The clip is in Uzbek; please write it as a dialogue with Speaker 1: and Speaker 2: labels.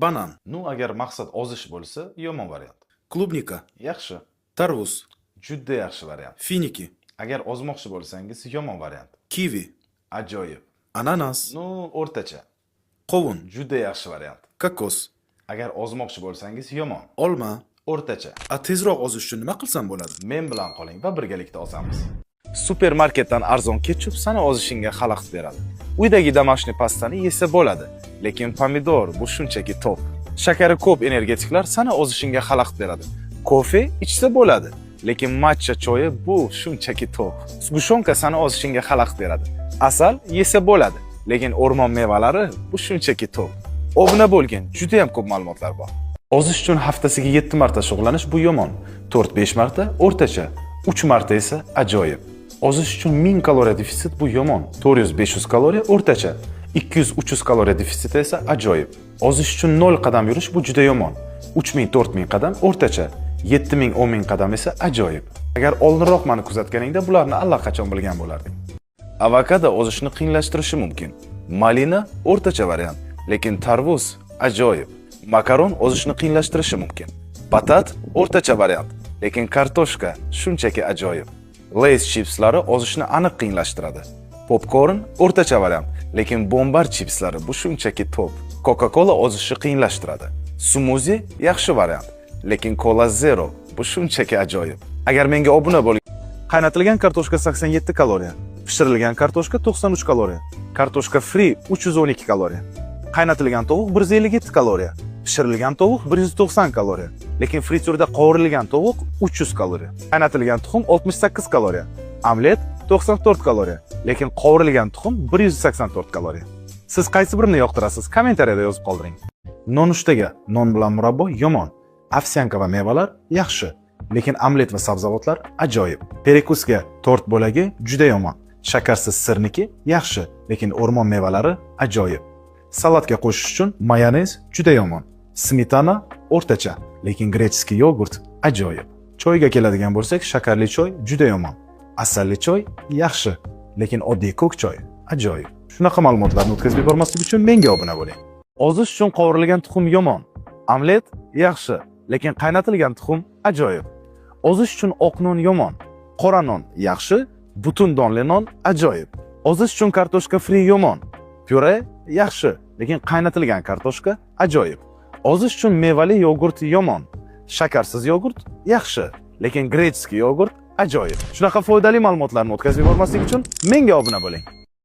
Speaker 1: Banan,
Speaker 2: Agar maqsad ozish bo'lsa, yomon variant.
Speaker 1: klubnika,
Speaker 2: Yaxshi.
Speaker 1: tarvuz,
Speaker 2: Juda yaxshi variant.
Speaker 1: finiki,
Speaker 2: Agar ozmoqchi bo'lsangiz, yomon variant.
Speaker 1: kivi,
Speaker 2: Ajoyib.
Speaker 1: ananas,
Speaker 2: O'rtacha.
Speaker 1: qovun,
Speaker 2: Juda yaxshi variant.
Speaker 1: kokos,
Speaker 2: Agar ozmoqchi bo'lsangiz, yomon.
Speaker 1: olma.
Speaker 2: O'rtacha.
Speaker 1: Tezroq ozish uchun nima qilsam bo'ladi?
Speaker 2: Men bilan qoling va birgalikda ozamiz. Supermarketdan arzon ketchup sana ozishingga xalaqit beradi. Uydagi домашний pastani yesa bo'ladi, lekin pomidor bu shunchaki top. Shakari ko'p energetiklar sana ozishingga xalaqit beradi. Kofe ichsa bo'ladi, lekin matcha choyi bu shunchaki top. Sgushonka sana ozishingga xalaqit beradi. Asal yesa bo'ladi, lekin o'rmon mevalari bu shunchaki top. Obuna bo'lgin, juda ham ko'p ma'lumotlar bor. Ozish uchun haftasiga 7 marta shug'ullanish bu yomon. 4-5 marta o'rtacha, 3 marta esa ajoyib. Ozish uchun 1000 kaloriya defitsit bu yomon. 400-500 kaloriya o'rtacha, 200-300 kaloriya defitsit esa ajoyib. Ozish uchun 0 qadam yurish bu juda yomon. 3000-4000 qadam o'rtacha, 7000-10000 qadam esa ajoyib. Agar oldinroq meni kuzatganingda bularni allaqachon bilgan bo'larding. Avokado ozishni qiyinlashtirishi mumkin. Malina o'rtacha variant, lekin tarvuz ajoyib. Makaron ozishni qiyinlashtirishi mumkin. Patat o'rtacha variant, lekin kartoshka shunchaki ajoyib. Lay's chipslari ozishni aniq qiyinlashtiradi. Popcorn o'rtacha variant, lekin bombar chipslari bu shunchaki top. Coca-Cola ozishni qiyinlashtiradi. Smoothie yaxshi variant, lekin Cola Zero bu shunchaki ajoyib. Agar menga obuna bo'ling. Qaynatilgan kartoshka 87 kaloriya, pishirilgan kartoshka 93 kaloriya, kartoshka free 312 kaloriya. Qaynatilgan tovuq 157 kaloriya, pishirilgan tovuq 190 kaloriya, lekin frityurda qovurilgan tovuq 300 kaloriya. Qaynatilgan tuxum 68 kaloriya, omlet 94 kaloriya, lekin qovurilgan tuxum 184 kaloriya. Siz qaysi birini yoqtirasiz? Kommentariyada yozib qoldiring. Nonushtaga non bilan murabbo yomon, ovsyanka va mevalar yaxshi, lekin omlet va sabzavotlar ajoyib. Perekusga tort bo'lagi juda yomon, shakarsiz sirniki yaxshi, lekin o'rmon mevalari ajoyib. Salatga qo'shish uchun mayonez juda yomon. Smetana o'rtacha, lekin grechskiy yogurt ajoyib. Choyga keladigan bo'lsak, shakarli choy juda yomon. Asalli choy yaxshi, lekin oddiy ko'k choy ajoyib. Shunaqa ma'lumotlarni o'tkazib yubormaslik uchun menga obuna bo'ling. Ozish uchun qovurilgan tuxum yomon. Omlet yaxshi, lekin qaynatilgan tuxum ajoyib. Ozish uchun oq non yomon. Qora non yaxshi, butun donli non ajoyib. Ozish uchun kartoshka free yomon. Pyure yaxshi, lekin qaynatilgan kartoshka ajoyib. Ozish uchun mevali yogurt yomon. Shakarsiz yogurt yaxshi, lekin grechskiy yogurt ajoyib. Shunaqa foydali ma'lumotlarni o'tkazib yubormaslik uchun menga obuna bo'ling.